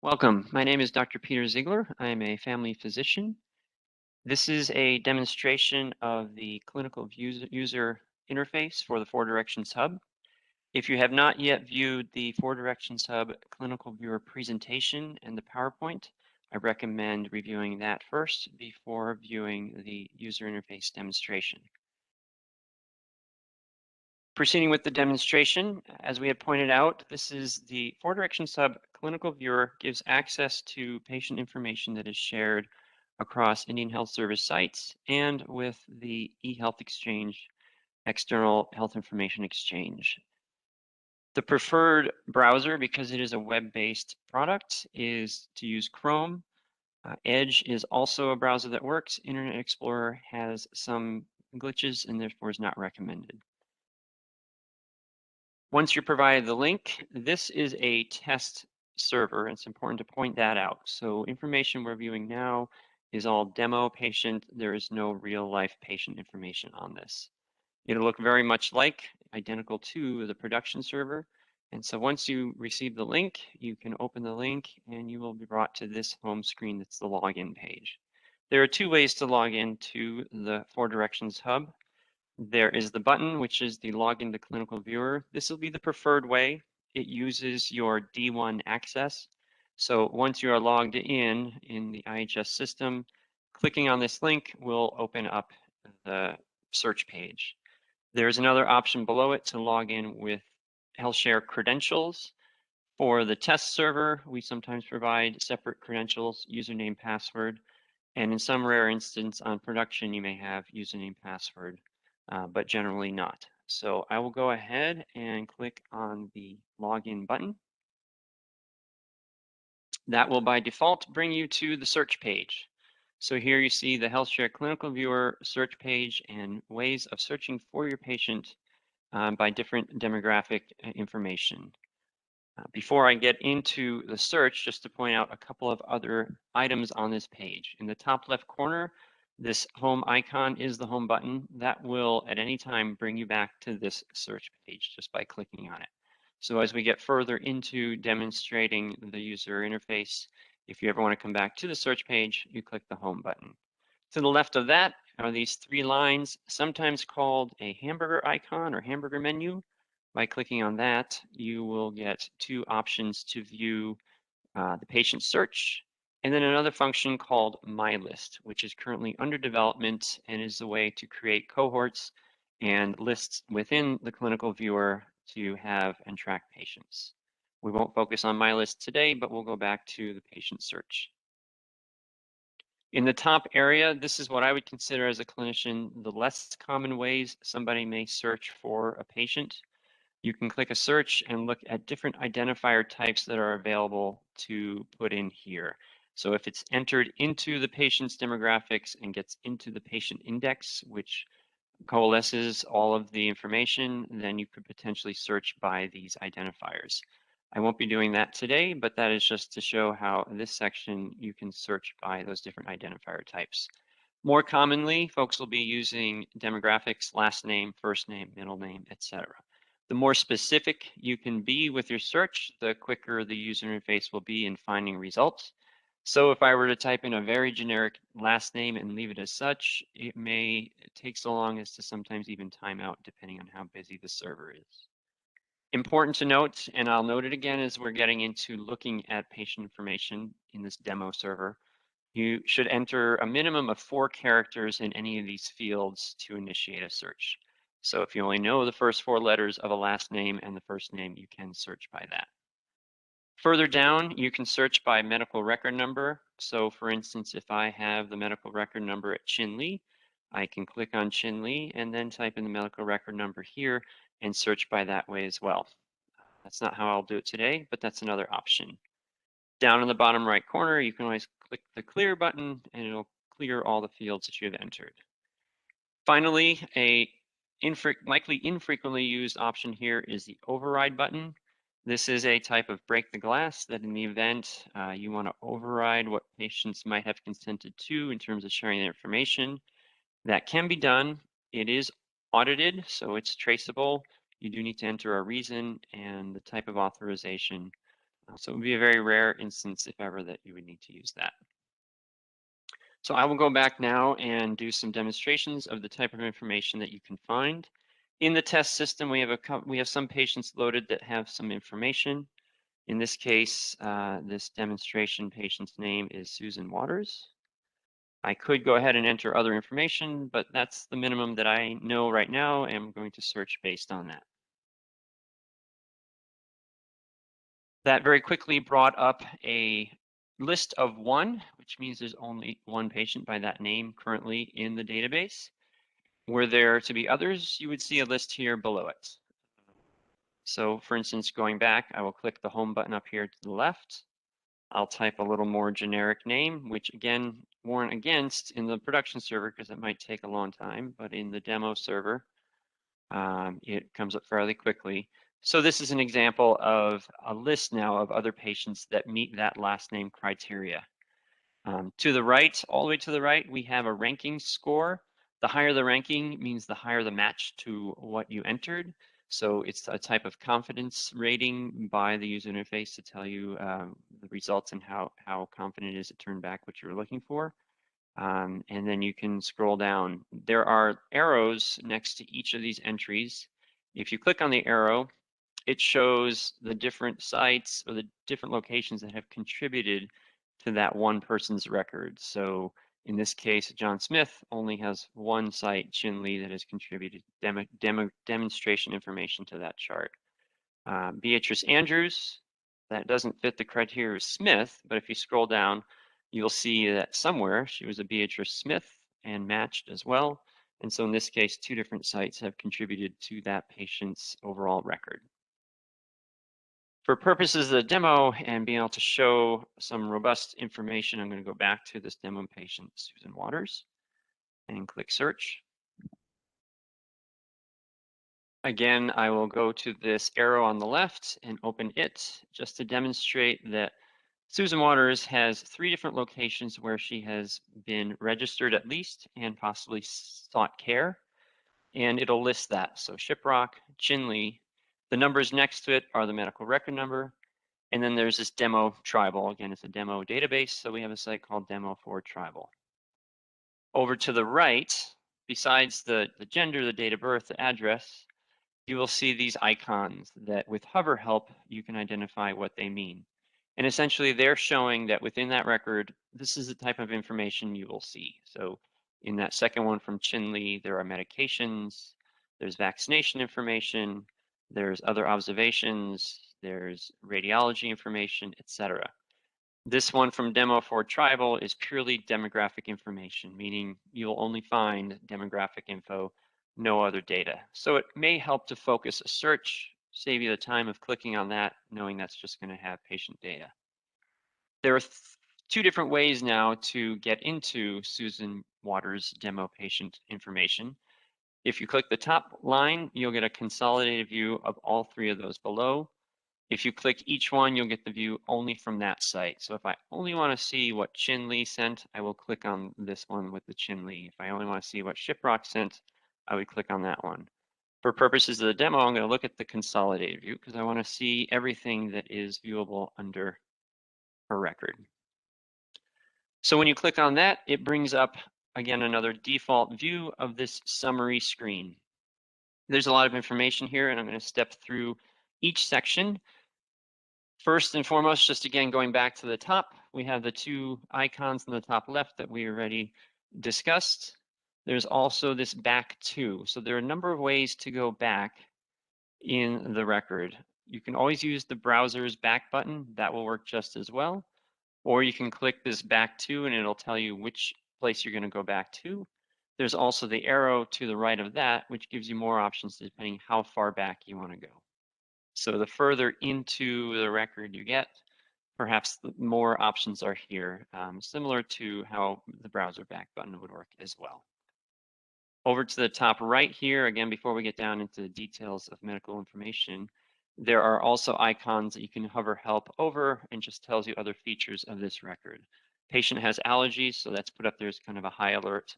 Welcome. My name is Dr. Peter Ziegler. I am a family physician. This is a demonstration of the clinical user interface for the Four Directions Hub. If you have not yet viewed the Four Directions Hub clinical viewer presentation and the PowerPoint, I recommend reviewing that first before viewing the user interface demonstration. Proceeding with the demonstration, as we had pointed out, this is the Four Directions Hub clinical viewer gives access to patient information that is shared across Indian Health Service sites and with the eHealth Exchange, external health information exchange. The preferred browser, because it is a web-based product, is to use Chrome. Edge is also a browser that works. Internet Explorer has some glitches and therefore is not recommended. Once you're provided the link, this is a test server. It's important to point that out. So information we're viewing now is all demo patient. There is no real life patient information on this. It'll look very much like, identical to the production server. And so once you receive the link, you can open the link and you will be brought to this home screen that's the login page. There are two ways to log into the Four Directions Hub. There is the button, which is the login to clinical viewer. This will be the preferred way. It uses your D1 access. So once you are logged in the IHS system, clicking on this link will open up the search page. There's another option below it to log in with HealthShare credentials. For the test server, we sometimes provide separate credentials, username, password, and in some rare instance on production, you may have username, password, but generally not. So I will go ahead and click on the login button. That will by default bring you to the search page. So here you see the HealthShare Clinical Viewer search page and ways of searching for your patient by different demographic information. Before I get into the search, just to point out a couple of other items on this page. In the top left corner, this home icon is the home button. That will at any time bring you back to this search page just by clicking on it. So as we get further into demonstrating the user interface, if you ever want to come back to the search page, you click the home button. To the left of that are these three lines, sometimes called a hamburger icon or hamburger menu. By clicking on that, you will get two options to view the patient search, and then another function called My List, which is currently under development and is a way to create cohorts and lists within the clinical viewer to have and track patients. We won't focus on My List today, but we'll go back to the patient search. In the top area, this is what I would consider as a clinician the less common ways somebody may search for a patient. You can click a search and look at different identifier types that are available to put in here. So if it's entered into the patient's demographics and gets into the patient index, which coalesces all of the information, then you could potentially search by these identifiers. I won't be doing that today, but that is just to show how in this section you can search by those different identifier types. More commonly, folks will be using demographics, last name, first name, middle name, etc. The more specific you can be with your search, the quicker the user interface will be in finding results. So if I were to type in a very generic last name and leave it as such, it may take so long as to sometimes even time out depending on how busy the server is. Important to note, and I'll note it again as we're getting into looking at patient information in this demo server, you should enter a minimum of 4 characters in any of these fields to initiate a search. So if you only know the first 4 letters of a last name and the first name, you can search by that. Further down, you can search by medical record number. So for instance, if I have the medical record number at Chin Lee, I can click on Chin Lee and then type in the medical record number here and search by that way as well. That's not how I'll do it today, but that's another option. Down in the bottom right corner, you can always click the clear button and it'll clear all the fields that you have entered. Finally, a likely infrequently used option here is the override button. This is a type of break the glass that in the event you want to override what patients might have consented to in terms of sharing their information. That can be done. It is audited, so it's traceable. You do need to enter a reason and the type of authorization. So it would be a very rare instance, if ever, that you would need to use that. So I will go back now and do some demonstrations of the type of information that you can find. In the test system, we have some patients loaded that have some information. In this case, this demonstration patient's name is Susan Waters. I could go ahead and enter other information, but that's the minimum that I know right now, and I'm going to search based on that. That very quickly brought up a list of one, which means there's only one patient by that name currently in the database. Were there to be others, you would see a list here below it. So for instance, going back, I will click the home button up here to the left. I'll type a little more generic name, which again, warn against in the production server because it might take a long time, but in the demo server, it comes up fairly quickly. So this is an example of a list now of other patients that meet that last name criteria. To the right, all the way to the right, we have a ranking score. The higher the ranking means the higher the match to what you entered. So it's a type of confidence rating by the user interface to tell you the results and how confident it is to turn back what you were looking for. And then you can scroll down. There are arrows next to each of these entries. If you click on the arrow, it shows the different sites or the different locations that have contributed to that one person's record. So in this case, John Smith only has one site, Chin Lee, that has contributed demonstration information to that chart. Beatrice Andrews, that doesn't fit the criteria of Smith, but if you scroll down, you'll see that somewhere she was a Beatrice Smith and matched as well. And so in this case, two different sites have contributed to that patient's overall record. For purposes of the demo and being able to show some robust information, I'm going to go back to this demo patient, Susan Waters, and click search. Again, I will go to this arrow on the left and open it just to demonstrate that Susan Waters has 3 different locations where she has been registered at least and possibly sought care. And it'll list that. So Shiprock, Chin Lee, the numbers next to it are the medical record number. And then there's this demo tribal. Again, it's a demo database. So we have a site called demo for tribal. Over to the right, besides the gender, the date of birth, the address, you will see these icons that with hover help, you can identify what they mean. And essentially they're showing that within that record, this is the type of information you will see. So in that second one from Chin Lee, there are medications, there's vaccination information, there's other observations, there's radiology information, etc. This one from Demo for Tribal is purely demographic information, meaning you'll only find demographic info, no other data. So it may help to focus a search, save you the time of clicking on that, knowing that's just going to have patient data. There are 2 different ways now to get into Susan Waters' demo patient information. If you click the top line, you'll get a consolidated view of all 3 of those below. If you click each one, you'll get the view only from that site. So if I only want to see what Chin Lee sent, I will click on this one with the Chin Lee. If I only want to see what Shiprock sent, I would click on that one. For purposes of the demo, I'm going to look at the consolidated view because I want to see everything that is viewable under a record. So when you click on that, it brings up, again, another default view of this summary screen. There's a lot of information here, and I'm going to step through each section. First and foremost, just again, going back to the top, we have the 2 icons in the top left that we already discussed. There's also this back to. So there are a number of ways to go back in the record. You can always use the browser's back button. That will work just as well. Or you can click this back to and it'll tell you which place you're going to go back to. There's also the arrow to the right of that, which gives you more options depending how far back you want to go. So the further into the record you get, perhaps the more options are here, similar to how the browser back button would work as well. Over to the top right here, again, before we get down into the details of medical information, there are also icons that you can hover help over and just tells you other features of this record. Patient has allergies, so that's put up there as kind of a high alert.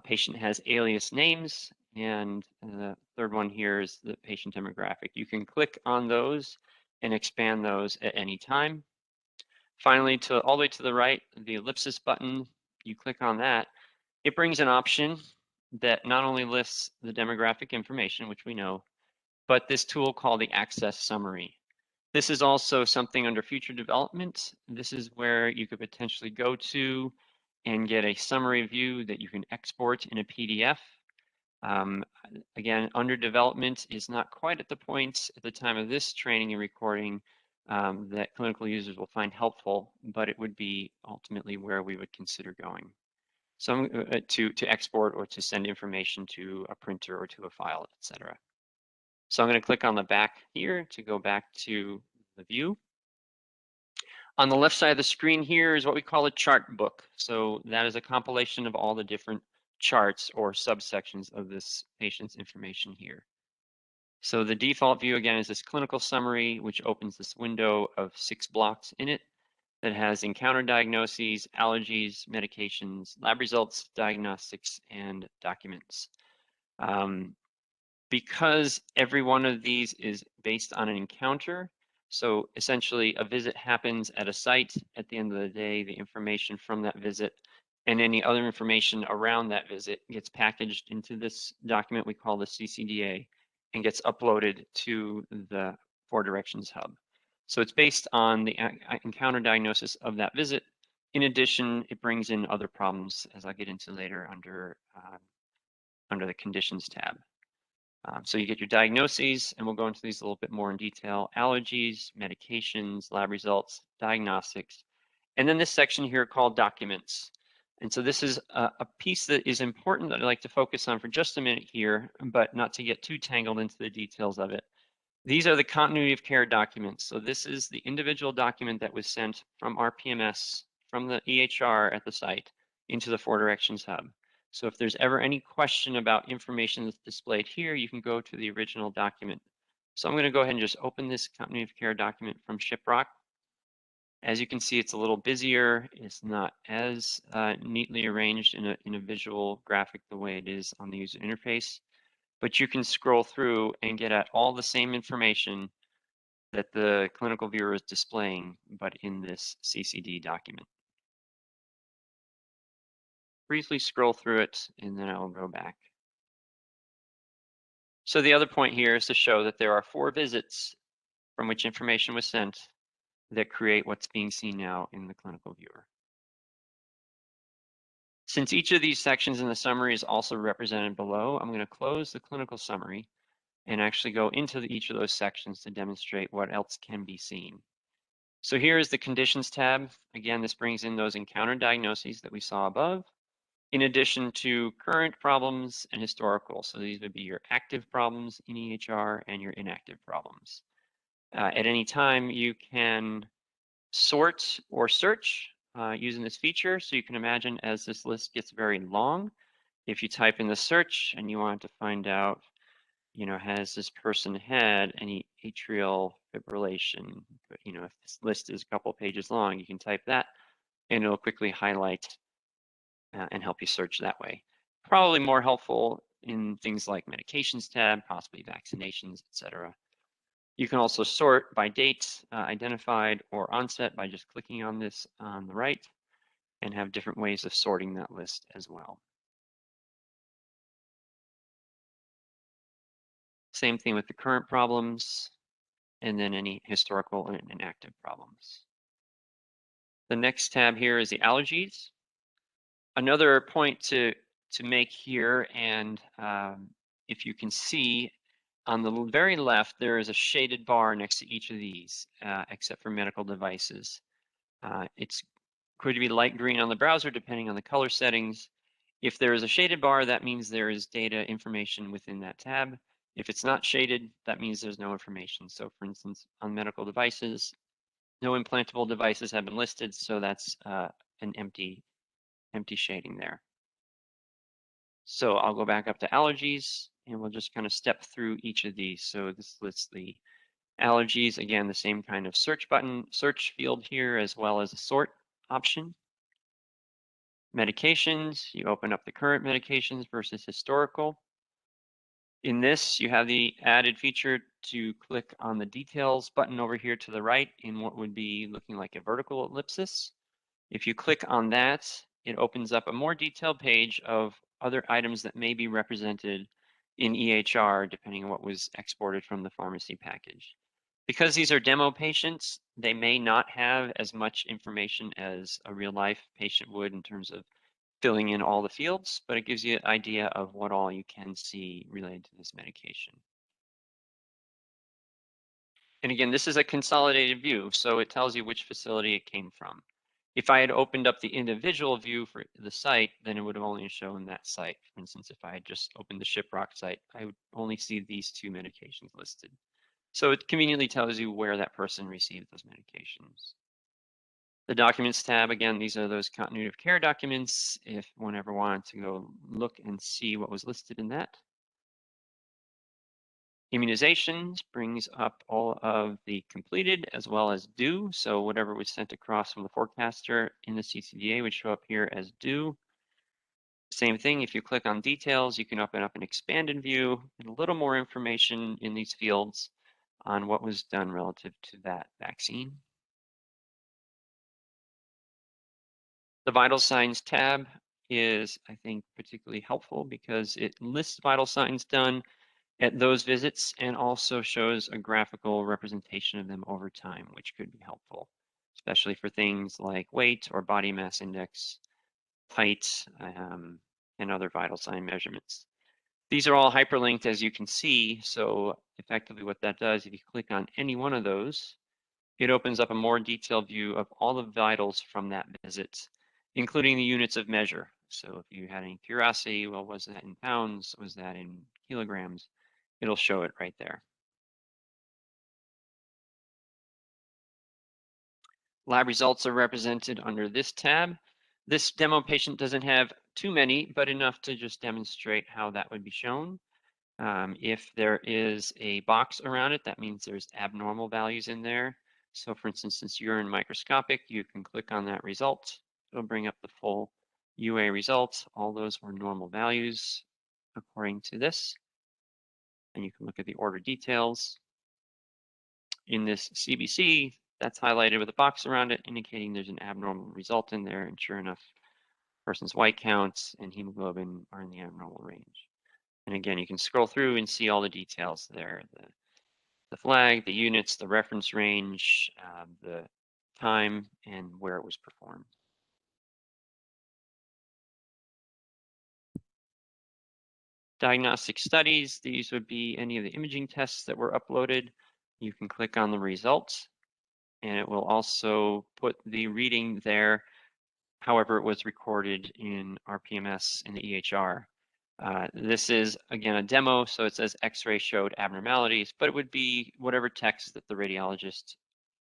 Patient has alias names, and the third one here is the patient demographic. You can click on those and expand those at any time. Finally, all the way to the right, the ellipsis button, you click on that, it brings an option that not only lists the demographic information, which we know, but this tool called the Access Summary. This is also something under future development. This is where you could potentially go to and get a summary view that you can export in a PDF. Again, under development is not quite at the point at the time of this training and recording that clinical users will find helpful, but it would be ultimately where we would consider going. So to export or to send information to a printer or to a file, etc. So I'm going to click on the back here to go back to the view. On the left side of the screen here is what we call a chart book. So that is a compilation of all the different charts or subsections of this patient's information here. So the default view again is this clinical summary, which opens this window of 6 blocks in it that has encounter diagnoses, allergies, medications, lab results, diagnostics, and documents. Because every one of these is based on an encounter, so essentially a visit happens at a site. At the end of the day, the information from that visit and any other information around that visit gets packaged into this document we call the CCDA and gets uploaded to the 4Directions hub. So it's based on the encounter diagnosis of that visit. In addition, it brings in other problems, as I'll get into later under the conditions tab. So you get your diagnoses, and we'll go into these a little bit more in detail: allergies, medications, lab results, diagnostics, and then this section here called documents. And so this is a piece that is important that I'd like to focus on for just a minute here, but not to get too tangled into the details of it. These are the continuity of care documents. So this is the individual document that was sent from our PMS, from the EHR at the site, into the 4Directions hub. So if there's ever any question about information that's displayed here, you can go to the original document. So I'm going to go ahead and just open this continuity of care document from Shiprock. As you can see, it's a little busier. It's not as neatly arranged in a visual graphic the way it is on the user interface, but you can scroll through and get at all the same information that the clinical viewer is displaying, but in this CCD document. Briefly scroll through it, and then I'll go back. So the other point here is to show that there are 4 visits from which information was sent that create what's being seen now in the clinical viewer. Since each of these sections in the summary is also represented below, I'm going to close the clinical summary and actually go into each of those sections to demonstrate what else can be seen. So here is the conditions tab. Again, this brings in those encounter diagnoses that we saw above, in addition to current problems and historical. So these would be your active problems in EHR and your inactive problems. At any time, you can sort or search using this feature. So you can imagine as this list gets very long, if you type in the search and you want to find out, has this person had any atrial fibrillation? If this list is a couple pages long, you can type that and it'll quickly highlight and help you search that way. Probably more helpful in things like medications tab, possibly vaccinations, etc. You can also sort by date, identified, or onset by just clicking on this on the right, and have different ways of sorting that list as well. Same thing with the current problems, and then any historical and inactive problems. The next tab here is the allergies. Another point to make here, and if you can see on the very left, there is a shaded bar next to each of these, except for medical devices. It's going to be light green on the browser, depending on the color settings. If there is a shaded bar, that means there is data information within that tab. If it's not shaded, that means there's no information. So for instance, on medical devices, no implantable devices have been listed, so that's an empty shading there. So I'll go back up to allergies, and we'll just kind of step through each of these. So this lists the allergies, again, the same kind of search button, search field here, as well as a sort option. Medications, you open up the current medications versus historical. In this, you have the added feature to click on the details button over here to the right in what would be looking like a vertical ellipsis. If you click on that, it opens up a more detailed page of other items that may be represented in EHR, depending on what was exported from the pharmacy package. Because these are demo patients, they may not have as much information as a real life patient would in terms of filling in all the fields, but it gives you an idea of what all you can see related to this medication. And again, this is a consolidated view, so it tells you which facility it came from. If I had opened up the individual view for the site, then it would have only shown that site. For instance, if I had just opened the Shiprock site, I would only see these two medications listed. So it conveniently tells you where that person received those medications. The Documents tab, again, these are those continuity of care documents if one ever wanted to go look and see what was listed in that. Immunizations brings up all of the completed as well as due. So whatever was sent across from the forecaster in the CCDA would show up here as due. Same thing, if you click on details, you can open up an expanded view and a little more information in these fields on what was done relative to that vaccine. The vital signs tab is, I think, particularly helpful because it lists vital signs done at those visits and also shows a graphical representation of them over time, which could be helpful, especially for things like weight or body mass index, height, and other vital sign measurements. These are all hyperlinked, as you can see, so effectively what that does, if you click on any one of those, it opens up a more detailed view of all the vitals from that visit, including the units of measure. So if you had any curiosity, well, was that in pounds? Was that in kilograms? It'll show it right there. Lab results are represented under this tab. This demo patient doesn't have too many, but enough to just demonstrate how that would be shown. If there is a box around it, that means there's abnormal values in there. So for instance, since urine microscopic, you can click on that result. It'll bring up the full UA result. All those were normal values according to this. And you can look at the order details. In this CBC, that's highlighted with a box around it, indicating there's an abnormal result in there. And sure enough, person's white counts and hemoglobin are in the abnormal range. And again, you can scroll through and see all the details there. The flag, the units, the reference range, the time, and where it was performed. Diagnostic studies, these would be any of the imaging tests that were uploaded. You can click on the results, and it will also put the reading there, however it was recorded in RPMS in the EHR. This is, again, a demo, so it says X-ray showed abnormalities, but it would be whatever text that the radiologist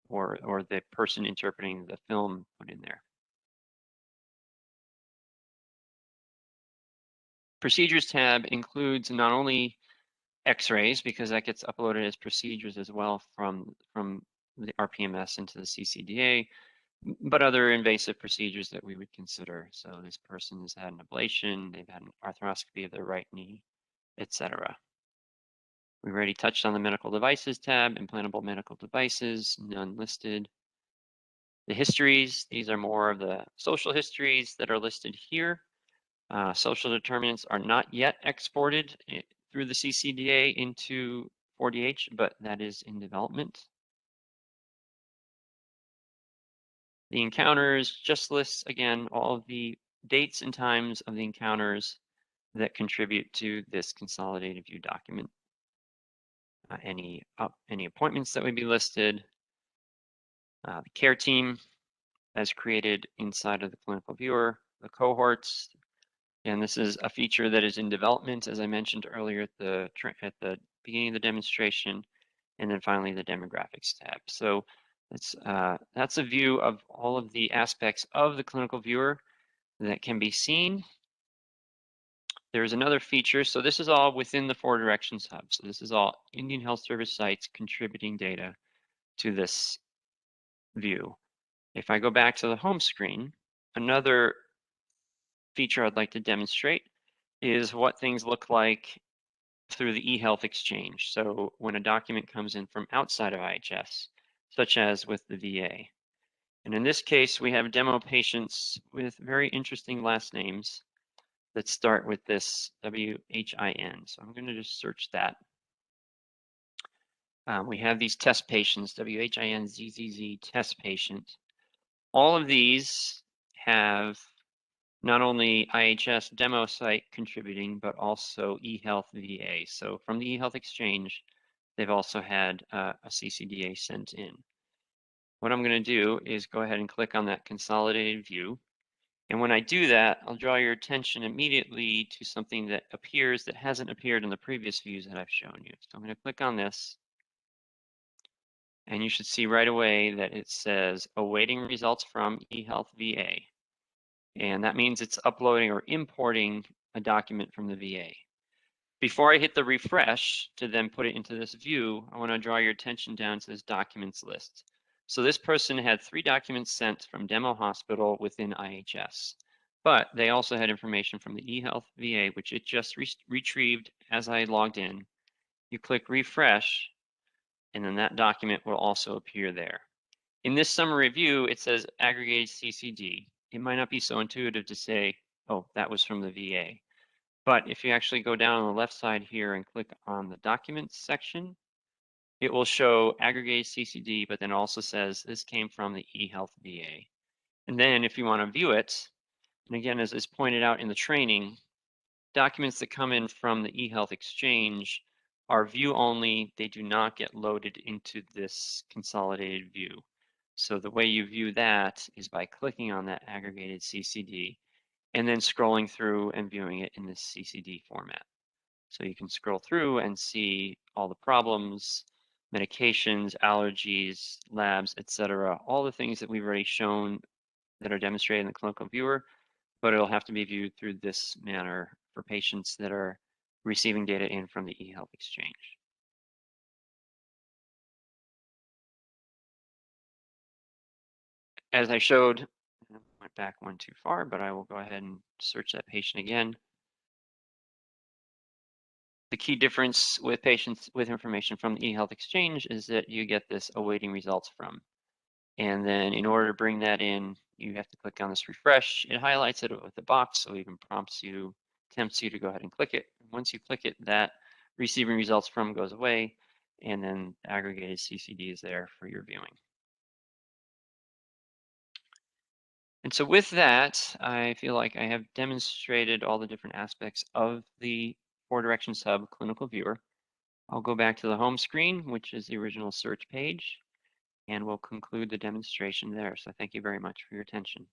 or the person interpreting the film put in there. Procedures tab includes not only X-rays, because that gets uploaded as procedures as well from the RPMS into the CCDA, but other invasive procedures that we would consider. So this person has had an ablation, they've had an arthroscopy of their right knee, etc. We already touched on the medical devices tab, implantable medical devices, none listed. The histories, these are more of the social histories that are listed here. Social determinants are not yet exported through the CCDA into 4DH, but that is in development. The encounters just lists, again, all of the dates and times of the encounters that contribute to this consolidated view document. Any appointments that would be listed, the care team as created inside of the clinical viewer, the cohorts, and this is a feature that is in development, as I mentioned earlier at the beginning of the demonstration, and then finally the demographics tab. So that's a view of all of the aspects of the clinical viewer that can be seen. There's another feature. So this is all within the 4 Directions Hub. So this is all Indian Health Service sites contributing data to this view. If I go back to the home screen, another feature I'd like to demonstrate is what things look like through the eHealth exchange. So when a document comes in from outside of IHS, such as with the VA. And in this case, we have demo patients with very interesting last names that start with this WHIN. So I'm going to just search that. We have these test patients, WHINZZZ test patient. All of these have not only IHS demo site contributing, but also eHealth VA. So from the eHealth exchange, they've also had a CCDA sent in. What I'm going to do is go ahead and click on that consolidated view. And when I do that, I'll draw your attention immediately to something that appears that hasn't appeared in the previous views that I've shown you. So I'm going to click on this. And you should see right away that it says awaiting results from eHealth VA. And that means it's uploading or importing a document from the VA. Before I hit the refresh to then put it into this view, I want to draw your attention down to this documents list. So this person had 3 documents sent from Demo Hospital within IHS, but they also had information from the eHealth VA, which it just retrieved as I logged in. You click refresh, and then that document will also appear there. In this summary view, it says aggregated CCD. It might not be so intuitive to say, oh, that was from the VA. But if you actually go down on the left side here and click on the documents section, it will show aggregated CCD, but then also says this came from the eHealth VA. And then if you want to view it, and again, as is pointed out in the training, documents that come in from the eHealth exchange are view only. They do not get loaded into this consolidated view. So the way you view that is by clicking on that aggregated CCD and then scrolling through and viewing it in this CCD format. So you can scroll through and see all the problems, medications, allergies, labs, etc. All the things that we've already shown that are demonstrated in the clinical viewer, but it'll have to be viewed through this manner for patients that are receiving data in from the eHealth exchange. As I showed, I went back one too far, but I will go ahead and search that patient again. The key difference with patients with information from the eHealth exchange is that you get this awaiting results from. And then in order to bring that in, you have to click on this refresh. It highlights it with the box, so it even tempts you to go ahead and click it. Once you click it, that receiving results from goes away, and then aggregated CCD is there for your viewing. And so with that, I feel like I have demonstrated all the different aspects of the 4Directions Hub Clinical Viewer. I'll go back to the home screen, which is the original search page, and we'll conclude the demonstration there. So thank you very much for your attention.